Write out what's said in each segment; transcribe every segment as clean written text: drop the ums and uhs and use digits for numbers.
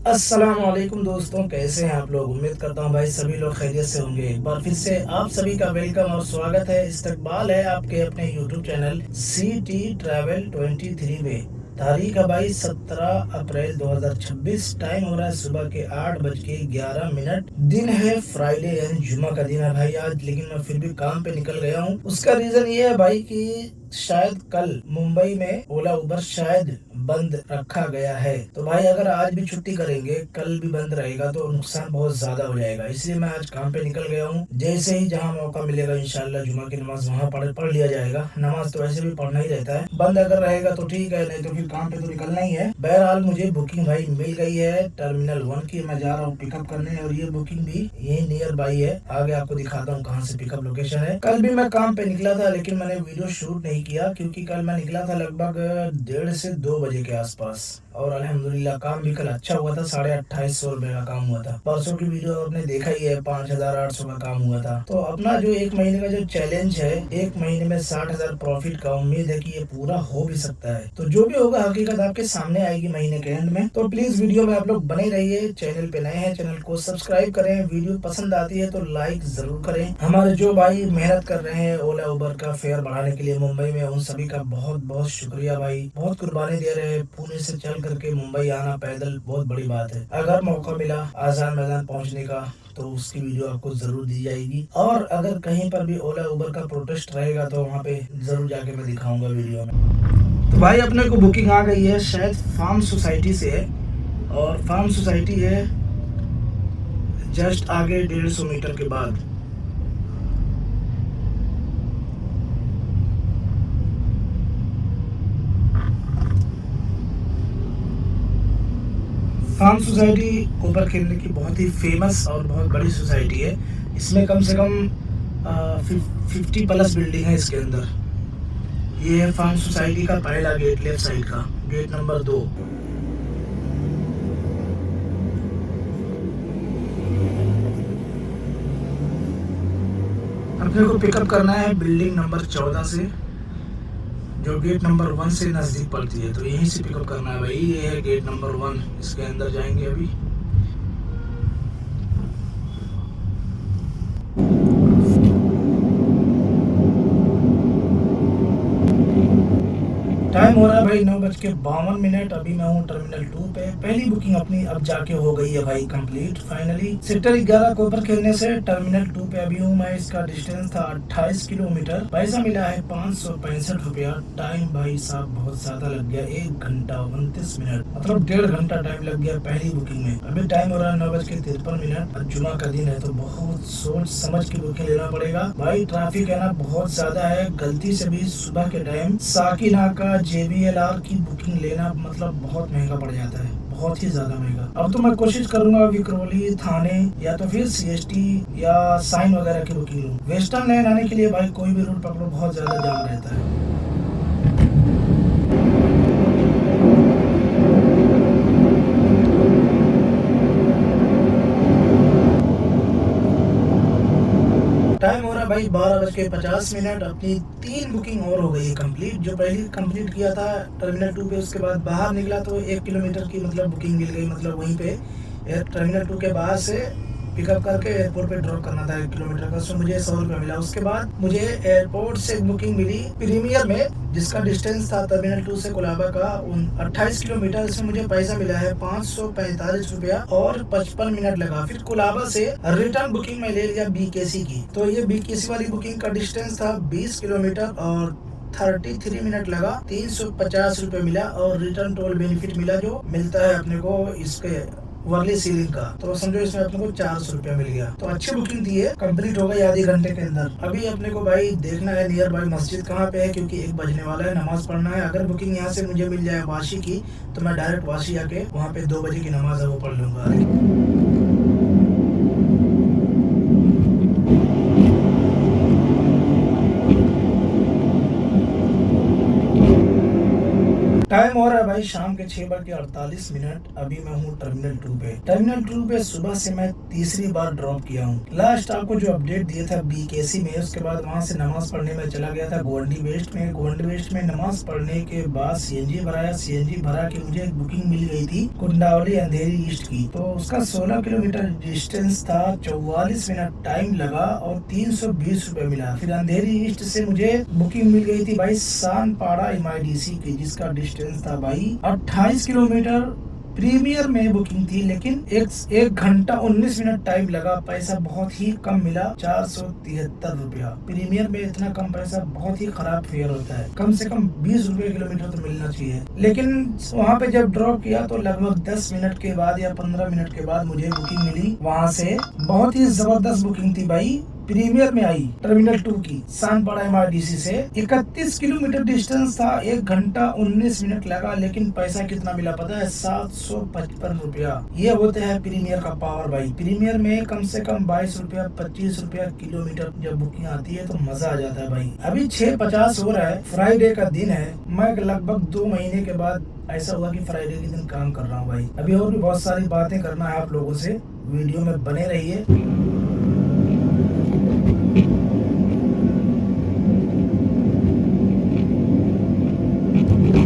अस्सलाम वालेकुम दोस्तों, कैसे हैं आप लोग। उम्मीद करता हूं भाई सभी लोग खैरियत से होंगे। एक बार फिर से आप सभी का वेलकम और स्वागत है, इस्तकबाल है आपके अपने यूट्यूब चैनल सिटी ट्रैवल 23 में। तारीख है भाई 17 अप्रैल 2026। टाइम हो रहा है सुबह के 8:11। दिन है फ्राइडे यानी जुमा का दिन है भाई आज, लेकिन मैं फिर भी काम पे निकल गया हूँ। उसका रीजन ये है भाई कि शायद कल मुंबई में ओला उबर शायद बंद रखा गया है। तो भाई अगर आज भी छुट्टी करेंगे, कल भी बंद रहेगा तो नुकसान बहुत ज्यादा हो जाएगा। इसलिए मैं आज काम पे निकल गया हूँ। जैसे ही जहाँ मौका मिलेगा इंशाल्लाह जुमा की नमाज वहाँ पढ़ लिया जाएगा। नमाज तो वैसे भी पढ़ना ही रहता है। बंद अगर रहेगा तो ठीक है, नहीं तो फिर काम पे तो निकलना ही है। बहरहाल मुझे बुकिंग भाई मिल गई है टर्मिनल 1 की। मैं जा रहा हूँ पिकअप करने और ये बुकिंग भी यही नियर बाई है। आगे आपको दिखाता हूँ कहाँ से पिकअप लोकेशन है। कल भी मैं काम पे निकला था लेकिन मैंने वीडियो शूट नहीं किया क्योंकि कल मैं निकला था लगभग 1:30 से 2 बजे के आसपास। और अल्हम्दुलिल्लाह काम भी कल अच्छा हुआ था। 2850 रुपए का काम हुआ था। परसों की वीडियो आपने देखा ही है, 5800 का काम हुआ था। तो अपना जो एक महीने का जो चैलेंज है, एक महीने में 60,000 प्रॉफिट का, उम्मीद है कि ये पूरा हो भी सकता है। तो जो भी होगा हकीकत आपके सामने आएगी महीने के एंड में। तो प्लीज वीडियो में आप लोग बने रहिए। चैनल पे नए हैं, चैनल को सब्सक्राइब करें। वीडियो पसंद आती है तो लाइक जरूर करें। हमारे जो भाई मेहनत कर रहे हैं ओला उबर का फेयर बढ़ाने के लिए मुंबई में, उन सभी का बहुत बहुत शुक्रिया भाई। बहुत कुर्बानी दे रहे हैं। पुणे से चल करके मुंबई आना पैदल बहुत बड़ी बात है। अगर मौका मिला आजान मैदान पहुंचने का तो उसकी वीडियो आपको जरूर दी जाएगी। और अगर कहीं पर भी ओला उबर का प्रोटेस्ट रहेगा तो वहाँ पे जरूर जाके मैं दिखाऊंगा वीडियो में। तो भाई अपने को बुकिंग आ गई है, शायद फार्म सोसाइटी से है। और फार्म सोसाइटी है जस्ट आगे 150 मीटर के बाद। फार्म सोसाइटी ऊपर खेलने की बहुत ही फेमस और बहुत बड़ी सोसाइटी है। इसमें कम से कम 50 प्लस बिल्डिंग है इसके अंदर। ये है फार्म सोसाइटी का पहला गेट, लेफ्ट साइड का गेट नंबर 2। अपने को पिकअप करना है बिल्डिंग नंबर 14 से, जो गेट नंबर 1 से नजदीक पड़ती है। तो यहीं से पिकअप करना है भाई। ये है गेट नंबर 1, इसके अंदर जाएंगे अभी। टाइम हो रहा है भाई 9:52। अभी मैं हूँ टर्मिनल 2 पे। पहली बुकिंग अपनी अब जाके हो गई है भाई कंप्लीट फाइनली। सेक्टर 11 कोपर खेलने से टर्मिनल 2 पे अभी हूँ मैं। इसका डिस्टेंस था 28 किलोमीटर। पैसा मिला है 565 रुपया। टाइम भाई साहब बहुत ज्यादा लग गया, 1 घंटा 29 मिनट, मतलब 1.5 घंटा टाइम लग गया पहली बुकिंग में। अभी टाइम हो रहा है 9:53। जुमा का दिन है तो बहुत सोच समझ के बुकिंग लेना पड़ेगा भाई। ट्रैफिक है ना बहुत ज्यादा है। गलती से भी सुबह के टाइम साकिना का JBLR की बुकिंग लेना मतलब बहुत महंगा पड़ जाता है, बहुत ही ज्यादा महंगा। अब तो मैं कोशिश करूंगा विक्रोली थाने या तो फिर CST या साइन वगैरह की बुकिंग लूं। वेस्टर्न लाइन आने के लिए भाई कोई भी रूट पकड़ो बहुत ज्यादा जाम रहता है। टाइम हो रहा है भाई 12:50। अपनी 3 बुकिंग और हो गई है कंप्लीट। जो पहली कंप्लीट किया था टर्मिनल 2 पे, उसके बाद बाहर निकला तो 1 किलोमीटर की मतलब बुकिंग मिल गई। मतलब वहीं पे टर्मिनल 2 के बाहर से पिकअप करके एयरपोर्ट पे ड्रॉप करना था 1 किलोमीटर का। सो मुझे 100 रुपया मिला। उसके बाद मुझे एयरपोर्ट से बुकिंग मिली प्रीमियर में, जिसका डिस्टेंस था टर्मिनल 2 से कोलाबा का 28 किलोमीटर। इसमें मुझे पैसा मिला है 545 रुपया और 55 मिनट लगा। फिर कोलाबा से रिटर्न बुकिंग में ले लिया BKC की। तो ये BKC वाली बुकिंग का डिस्टेंस था 20 किलोमीटर और 33 मिनट लगा। 350 रुपये मिला और रिटर्न टोल बेनिफिट मिला जो मिलता है अपने को इसके वर्ली सीलिंग का। तो समझो इसमें अपने को 400 रुपया मिल गया। तो अच्छी बुकिंग थी, है कंप्लीट हो गई आधे घंटे के अंदर। अभी अपने को भाई देखना है नियर बाई मस्जिद कहाँ पे है, क्योंकि 1 बजने वाला है, नमाज पढ़ना है। अगर बुकिंग यहाँ से मुझे मिल जाए वाशी की तो मैं डायरेक्ट वाशी आके वहाँ पे 2 बजे की नमाज है वो पढ़ लूंगा। टाइम टाइम हो रहा है भाई शाम के 6:48। अभी मैं हूँ टर्मिनल 2 पे। टर्मिनल 2 पे सुबह से मैं तीसरी बार ड्रॉप किया हूँ। लास्ट आपको जो अपडेट दिया था BKC में, उसके बाद वहाँ से नमाज पढ़ने में चला गया था गोवंडी वेस्ट में। गोवंडी वेस्ट में नमाज पढ़ने के बाद CNG भराया। CNG भरा के मुझे एक बुकिंग मिल गई थी कुंडावली अंधेरी ईस्ट की। तो उसका 16 किलोमीटर डिस्टेंस था, 44 मिनट टाइम लगा और 320 रुपए मिला। फिर अंधेरी ईस्ट से मुझे बुकिंग मिल गई थी भाई सानपाड़ा MIDC की, जिसका डिस्टेंस था भाई 28 किलोमीटर। प्रीमियर में बुकिंग थी, लेकिन एक घंटा 19 मिनट टाइम लगा। पैसा बहुत ही कम मिला, 473 रुपया। प्रीमियर में इतना कम पैसा बहुत ही खराब फेयर होता है। कम से कम 20 रुपए किलोमीटर तो मिलना चाहिए। लेकिन वहाँ पे जब ड्रॉप किया तो लगभग 10 मिनट के बाद या 15 मिनट के बाद मुझे बुकिंग मिली वहाँ से। बहुत ही जबरदस्त बुकिंग थी भाई, प्रीमियर में आई टर्मिनल 2 की सानपाड़ा MIDC से। 31 किलोमीटर डिस्टेंस था, 1 घंटा 19 मिनट लगा। लेकिन पैसा कितना मिला पता है? 755 रुपया। ये होते हैं प्रीमियर का पावर भाई। प्रीमियर में कम से कम 22 रुपया 25 रुपया किलोमीटर जब बुकिंग आती है तो मजा आ जाता है भाई। अभी 6:50 हो रहा है, फ्राइडे का दिन है। मैं लगभग 2 महीने के बाद ऐसा हुआ कि फ्राइडे के दिन काम कर रहा हूँ भाई। अभी और भी बहुत सारी बातें करना है आप लोगों से, वीडियो में बने रहिए।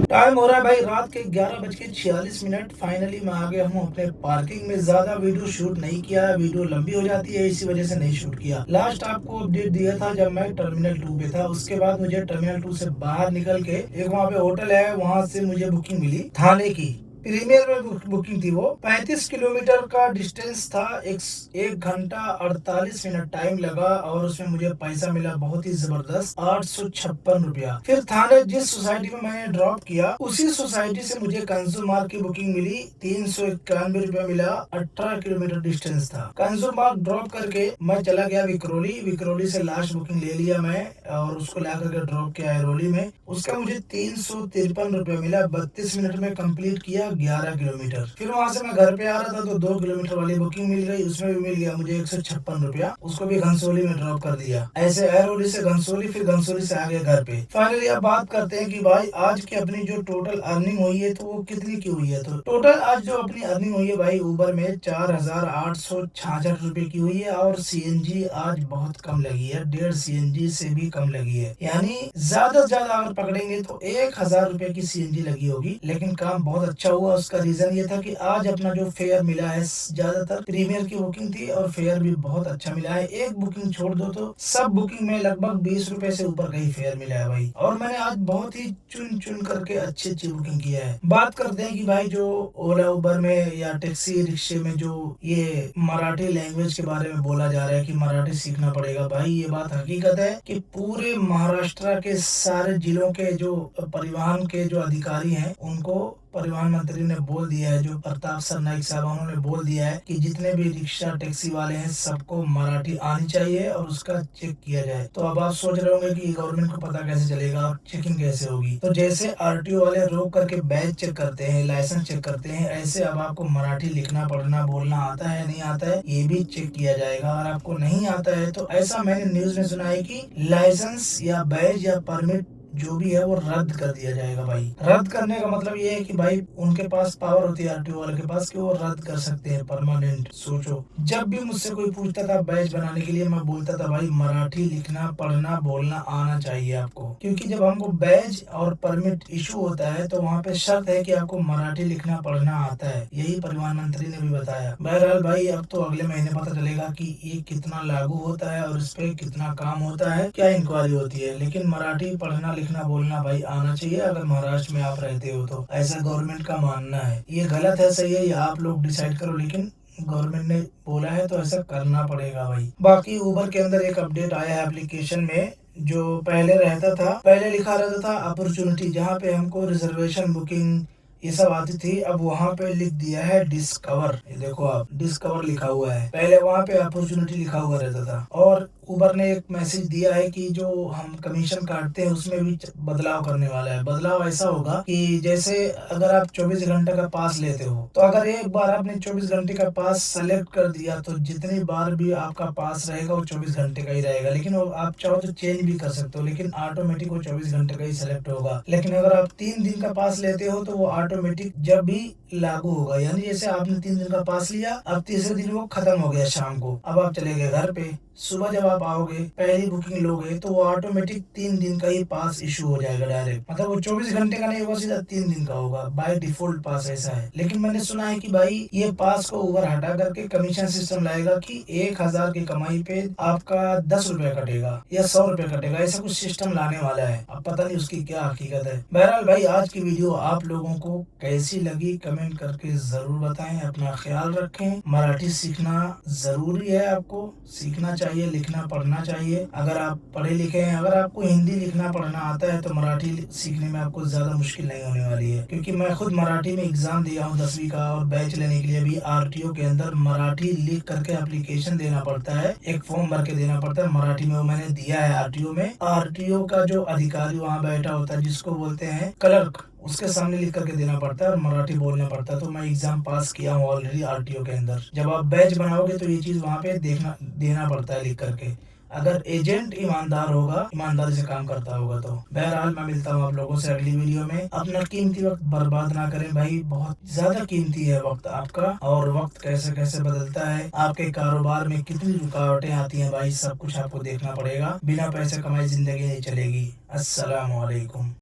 टाइम हो रहा है भाई रात के 11:46। फाइनली मैं आ गया हूँ अपने पार्किंग में। ज्यादा वीडियो शूट नहीं किया, वीडियो लंबी हो जाती है, इसी वजह से नहीं शूट किया। लास्ट आपको अपडेट दिया था जब मैं टर्मिनल 2 पे था। उसके बाद मुझे टर्मिनल 2 से बाहर निकल के एक वहाँ पे होटल है, वहाँ से मुझे बुकिंग मिली थाने की। प्रीमियर में बुकिंग थी वो। 35 किलोमीटर का डिस्टेंस था, 1 घंटा 48 मिनट टाइम लगा और उसमें मुझे पैसा मिला बहुत ही जबरदस्त, 856 रुपया। फिर थाने जिस सोसाइटी में मैंने ड्रॉप किया उसी सोसाइटी से मुझे कंजूर मार्ग की बुकिंग मिली, 391 रुपया मिला। 18 किलोमीटर डिस्टेंस था। कंजूर मार्ग ड्रॉप करके मैं चला गया विक्रोली। विक्रोली से लास्ट बुकिंग ले लिया मैं और उसको ला करके ड्रॉप किया ऐरोली में। उसका मुझे 353 रुपया मिला। 32 मिनट में कंप्लीट किया 11 किलोमीटर। फिर वहाँ से मैं घर पे आ रहा था तो 2 किलोमीटर वाली बुकिंग मिल गई, उसमें भी मिल गया मुझे 156 रुपया। उसको भी घनसोली में ड्रॉप कर दिया। ऐसे ऐरोली से घनसोली, फिर घनसोली से आ गए घर पे। फाइनली अब बात करते हैं कि भाई आज की अपनी जो टोटल अर्निंग हुई है तो वो कितनी की हुई है। तो टोटल आज जो अपनी अर्निंग हुई है भाई ऊबर में 4866 रुपए की हुई है। और CNG आज बहुत कम लगी है, 1.5 CNG से भी कम लगी है। यानी ज्यादा से ज्यादा अगर पकड़ेंगे तो 1000 रुपए की CNG लगी होगी। लेकिन काम बहुत अच्छा हुआ। उसका रीजन ये था कि आज अपना जो फेयर मिला है, ज्यादातर प्रीमियर की बुकिंग थी और फेयर भी बहुत अच्छा मिला है। एक बुकिंग छोड़ दो तो सब बुकिंग में लगभग 20 रुपए से ऊपर का ही फेयर मिला है भाई। और मैंने आज बहुत ही चुन चुन करके अच्छी अच्छी बुकिंग किया है। बात करते हैं कि भाई जो ओला उबर में या टैक्सी रिक्शे में जो ये मराठी लैंग्वेज के बारे में बोला जा रहा है कि मराठी सीखना पड़ेगा, भाई ये बात हकीकत है कि पूरे महाराष्ट्र के सारे जिलों के जो परिवहन के जो अधिकारी हैं उनको परिवहन मंत्री ने बोल दिया है, जो प्रताप सरनाइक साहब उन्होंने बोल दिया है कि जितने भी रिक्शा टैक्सी वाले हैं सबको मराठी आनी चाहिए और उसका चेक किया जाए। तो अब आप सोच रहे होंगे कि गवर्नमेंट को पता कैसे चलेगा और चेकिंग कैसे होगी। तो जैसे RTO वाले रोक करके बैच चेक करते हैं, लाइसेंस चेक करते हैं, ऐसे अब आपको मराठी लिखना पढ़ना बोलना आता है नहीं आता है ये भी चेक किया जाएगा। और आपको नहीं आता है तो ऐसा मैंने न्यूज में सुना है कि लाइसेंस या बैच या परमिट जो भी है वो रद्द कर दिया जाएगा भाई। रद्द करने का मतलब ये है कि भाई उनके पास पावर होती है RTO वाले के पास कि वो रद्द कर सकते हैं परमानेंट। सोचो, जब भी मुझसे कोई पूछता था बैच बनाने के लिए, मैं बोलता था भाई मराठी लिखना पढ़ना बोलना आना चाहिए आपको। क्योंकि जब हमको बैच और परमिट इशू होता है तो वहाँ पे शर्त है कि आपको मराठी लिखना पढ़ना आता है। यही परिवहन मंत्री ने भी बताया। बहरहाल भाई अब तो अगले महीने पता चलेगा कि ये कितना लागू होता है और इस पे कितना काम होता है, क्या इंक्वायरी होती है। लेकिन मराठी पढ़ना लिखना बोलना भाई आना चाहिए अगर महाराष्ट्र में आप रहते हो तो। ऐसा गवर्नमेंट का मानना है। ये गलत है सही है ये आप लोग डिसाइड करो, लेकिन गवर्नमेंट ने बोला है तो ऐसा करना पड़ेगा भाई। बाकी उबर के अंदर एक अपडेट आया है एप्लीकेशन में। जो पहले रहता था, पहले लिखा रहता था अपॉर्चुनिटी, जहाँ पे हमको रिजर्वेशन बुकिंग ये सब आती थी, अब वहाँ पे लिख दिया है डिस्कवर। ये देखो आप डिस्कवर लिखा हुआ है, पहले वहाँ पे अपॉर्चुनिटी लिखा हुआ रहता था। और उबर ने एक मैसेज दिया है कि जो हम कमीशन काटते हैं उसमें भी बदलाव करने वाला है। बदलाव ऐसा होगा कि जैसे अगर आप 24 घंटे का पास लेते हो तो अगर एक बार आपने 24 घंटे का पास सेलेक्ट कर दिया तो जितनी बार भी आपका पास रहेगा वो 24 घंटे का ही रहेगा। लेकिन वो आप चाहो तो चेंज भी कर सकते हो, लेकिन ऑटोमेटिक वो 24 घंटे का ही सेलेक्ट होगा। लेकिन अगर आप 3 दिन का पास लेते हो तो वो ऑटोमेटिक जब भी लागू होगा, यानी जैसे आपने 3 दिन का पास लिया, अब तीसरे दिन वो खत्म हो गया शाम को, अब आप चले गए घर पे। सुबह जब आप आओगे पहली बुकिंग लोगे तो वो ऑटोमेटिक 3 दिन का ही पास इशू हो जाएगा डायरेक्ट, मतलब वो 24 घंटे का नहीं होगा, सीधा 3 दिन का होगा। बाय डिफॉल्ट पास ऐसा है। लेकिन मैंने सुना है कि भाई ये पास को उबर हटा करके कमीशन सिस्टम लाएगा कि 1000 की कमाई पे आपका 10 रुपए कटेगा या 100 रुपए कटेगा, ऐसा कुछ सिस्टम लाने वाला है। अब पता नहीं उसकी क्या हकीकत है। बहरहाल भाई आज की वीडियो आप लोगों को कैसी लगी कमेंट करके जरूर बताएं। अपना ख्याल रखें। मराठी सीखना जरूरी है, आपको सीखना चाहिए, लिखना पढ़ना चाहिए। अगर आप पढ़े लिखे हैं, अगर आपको हिंदी लिखना पढ़ना आता है तो मराठी सीखने में आपको ज्यादा मुश्किल नहीं होने वाली है, क्योंकि मैं खुद मराठी में एग्जाम दिया हूँ 10वीं का, और बैच लेने के लिए भी आरटीओ के अंदर मराठी लिख करके एप्लीकेशन देना पड़ता है, एक फॉर्म भर के देना पड़ता है मराठी में। वो मैंने दिया है आरटीओ में। आरटीओ का जो अधिकारी वहाँ बैठा होता है जिसको बोलते हैं क्लर्क, उसके सामने लिख करके देना पड़ता है और मराठी बोलना पड़ता है। तो मैं एग्जाम पास किया हूँ ऑलरेडी आरटीओ के अंदर। जब आप बैच बनाओगे तो ये चीज वहाँ पे देखना देना पड़ता है लिख करके। अगर एजेंट ईमानदार होगा, ईमानदारी से काम करता होगा तो। बहरहाल मैं मिलता हूँ आप लोगों से अगली वीडियो में। अपना कीमती वक्त बर्बाद ना करें भाई, बहुत ज्यादा कीमती है वक्त आपका, और वक्त कैसे कैसे बदलता है, आपके कारोबार में कितनी रुकावटें आती हैं भाई, सब कुछ आपको देखना पड़ेगा। बिना पैसे कमाए जिंदगी नहीं चलेगी। अस्सलाम वालेकुम।